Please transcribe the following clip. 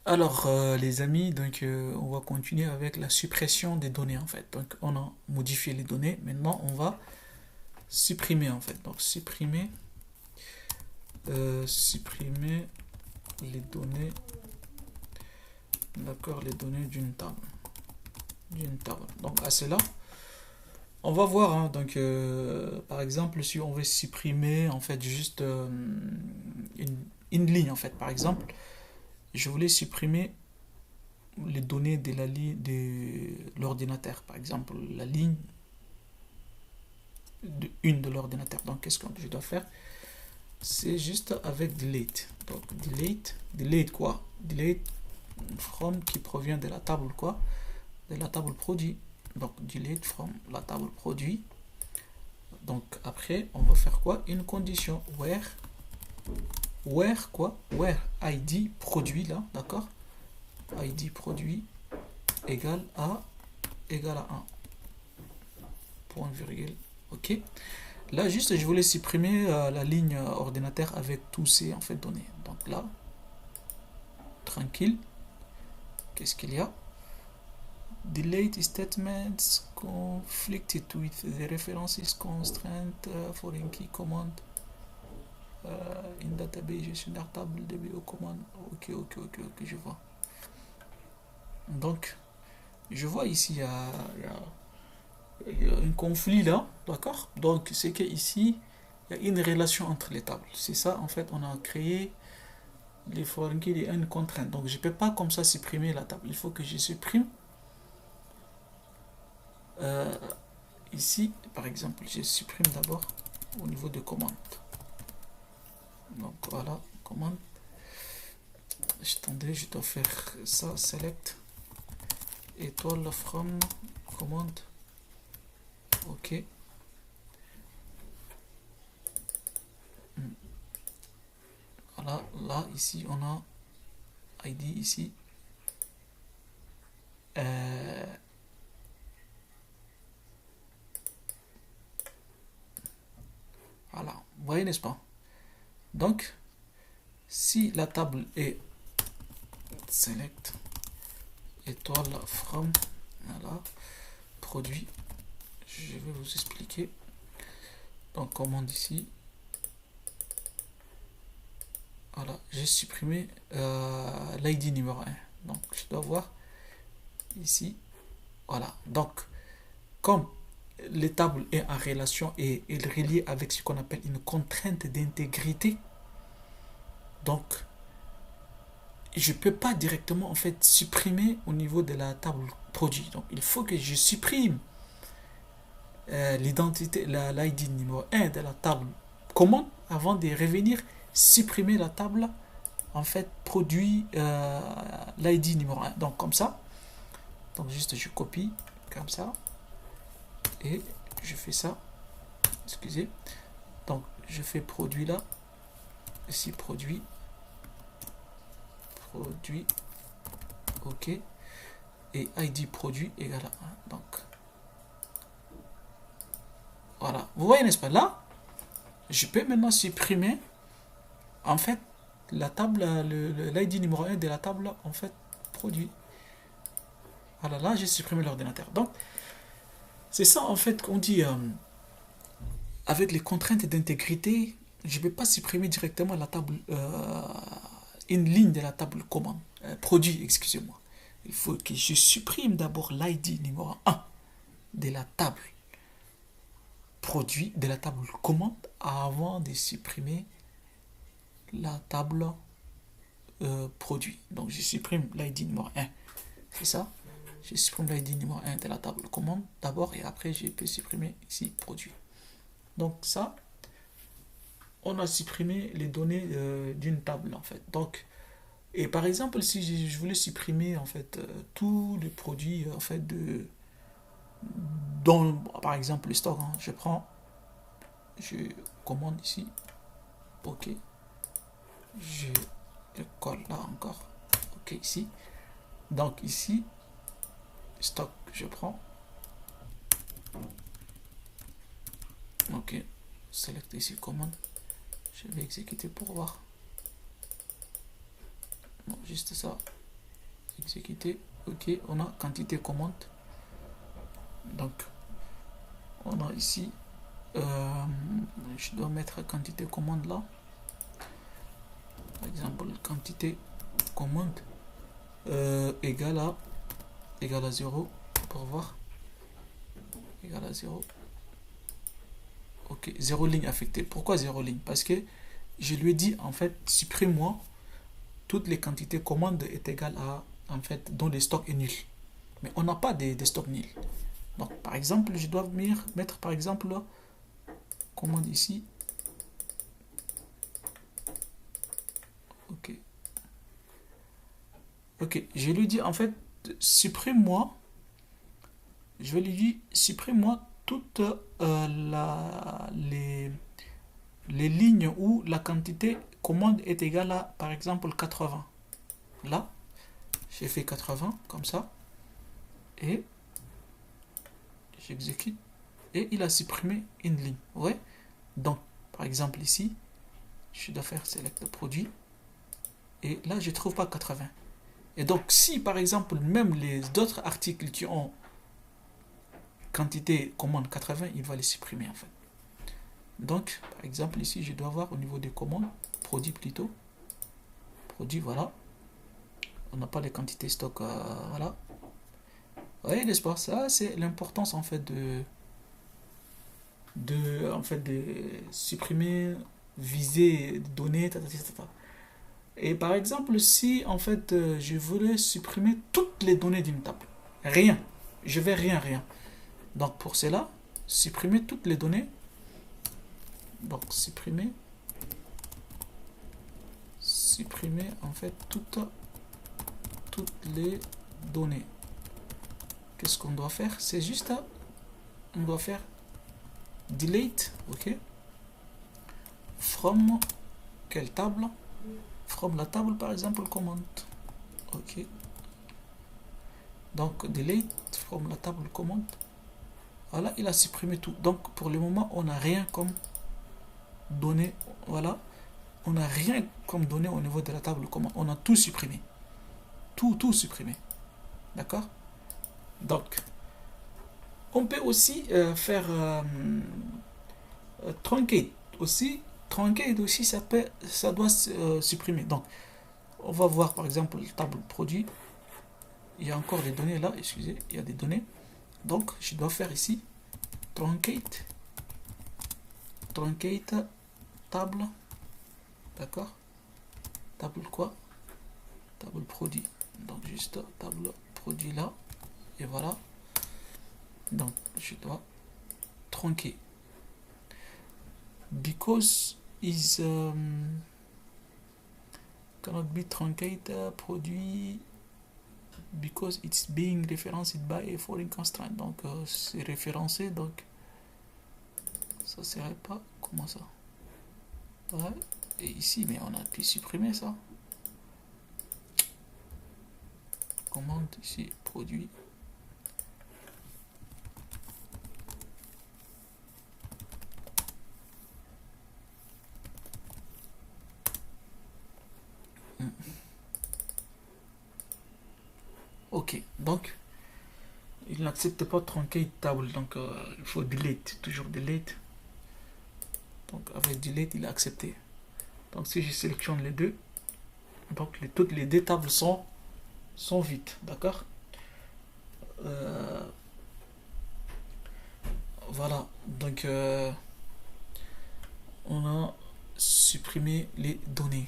Alors, les amis, donc on va continuer avec la suppression des données en fait. Donc, on a modifié les données. Maintenant, on va supprimer en fait. Donc, supprimer les données, d'accord, les données d'une table. Donc, à cela, on va voir. Hein, donc, par exemple, si on veut supprimer en fait juste une, une ligne en fait. Par exemple, je voulais supprimer les données de la ligne de l'ordinateur, par exemple la ligne de l'ordinateur. Donc qu'est-ce que je dois faire? C'est juste avec delete. Donc delete quoi? Delete from qui provient de la table quoi? De la table produit. Donc delete from la table produit. Donc après on va faire quoi? Une condition where quoi? Where id produit là, d'accord? Id produit égale à 1. Point virgule. Ok. Là, juste, je voulais supprimer la ligne ordinateur avec tous ces en fait, données. Donc là, tranquille. Qu'est-ce qu'il y a? Delete statements conflicted with the references constraint foreign key command in database gestionnaire table dbo command. Ok, je vois. Donc, je vois ici, il y a un conflit là, d'accord? Donc, c'est que ici, il y a une relation entre les tables. C'est ça, en fait, on a créé les foreign key et une contrainte. Donc, je ne peux pas comme ça supprimer la table. Il faut que je supprime euh, ici, par exemple, je supprime d'abord au niveau de commande. Donc, voilà, commande. Attendez, je dois faire ça, select, étoile from, commande. Ok. Voilà, là, ici, on a ID ici. Euh, voilà, vous voyez, n'est-ce pas? Donc, si la table est select, étoile from, voilà, produit, je vais vous expliquer. Donc, commande ici. Voilà, j'ai supprimé l'ID numéro 1. Donc, je dois voir ici. Voilà, donc, comme les tables est en relation et est relié avec ce qu'on appelle une contrainte d'intégrité, donc, je ne peux pas directement en fait supprimer au niveau de la table produit. Donc, il faut que je supprime l'identité, l'ID numéro 1 de la table commande avant de revenir supprimer la table en fait produit l'ID numéro 1. Donc comme ça, donc juste je copie comme ça et je fais ça. Excusez. Donc je fais produit là, ici produit, ok, et ID produit égale à 1. Donc voilà, vous voyez n'est-ce pas là, je peux maintenant supprimer en fait la table, l'ID numéro 1 de la table en fait produit. Voilà, là j'ai supprimé l'ordinateur. Donc c'est ça en fait qu'on dit avec les contraintes d'intégrité, je ne vais pas supprimer directement la table, une ligne de la table commande, produit, excusez-moi. Il faut que je supprime d'abord l'ID numéro 1 de la table produit, de la table commande, avant de supprimer la table produit. Donc je supprime l'ID numéro 1. C'est ça? Je supprime l'ID numéro 1 de la table commande d'abord et après je peux supprimer ici produit. Donc ça, on a supprimé les données d'une table en fait. Donc, et par exemple, si je voulais supprimer en fait tous les produits en fait dont par exemple le stock, hein, je commande ici, ok, je le colle là encore, ok ici. Donc ici, stock, je prends, ok, select ici commande, je vais exécuter pour voir. Non, juste ça. exécuter. Ok, on a quantité commande. Donc, on a ici, je dois mettre quantité commande là. Par exemple, quantité commande égale à 0 pour voir. Égale à 0. Ok, 0 ligne affectée. Pourquoi 0 ligne? Parce que je lui ai dit, en fait, supprime-moi toutes les quantités commandes est égale à, en fait, dont le stock est nul. Mais on n'a pas des stocks nuls. Donc, par exemple, je dois mettre, par exemple, commande ici. Ok. Ok, je lui dis, en fait, supprime-moi. Je vais lui dire, supprime-moi toutes les lignes où la quantité commande est égale à, par exemple, 80. Là, j'ai fait 80, comme ça. Et j'exécute. Et il a supprimé une ligne. Ouais. Donc, par exemple, ici, je dois faire select le produit. Et là, je ne trouve pas 80. Et donc, si, par exemple, même les autres articles qui ont quantité commande 80, il va les supprimer, en fait. Donc, par exemple, ici, je dois voir au niveau des commandes, produit plutôt. Produit, voilà. On n'a pas les quantités stock, voilà. Vous voyez, n'est-ce pas? Ça, c'est l'importance, en fait, de supprimer, viser, donner, Et par exemple, si, en fait, je voulais supprimer toutes les données d'une table. Rien. Je vais rien. Donc, pour cela, supprimer toutes les données. Donc, supprimer en fait toutes les données. Qu'est-ce qu'on doit faire? C'est juste on doit faire delete, ok, from quelle table? From la table, par exemple, commande. Ok. Donc delete from la table commande. Voilà, il a supprimé tout. Donc pour le moment, on n'a rien comme données. Voilà, on n'a rien comme données au niveau de la table commande. On a tout supprimé. Tout supprimé. D'accord? Donc, on peut aussi faire truncate aussi. Truncate aussi, ça doit supprimer. Donc, on va voir par exemple la table produit. Il y a encore des données là, excusez, il y a des données. Donc, je dois faire ici truncate table. D'accord? Table quoi? Table produit. Donc, juste table produit là. Et voilà. Donc, je dois trunquer. Because is cannot be truncated produit because it's being referenced by a foreign constraint. Donc, c'est référencé. Donc, ça serait pas comment ça? Ouais. Et ici, mais on a pu supprimer ça. Commande ici, produit. Ok, donc il n'accepte pas truncate table, donc il faut delete, toujours delete. Donc avec delete, il a accepté. Donc si je sélectionne les deux, donc toutes les deux tables sont vides, d'accord? Voilà, donc on a supprimé les données.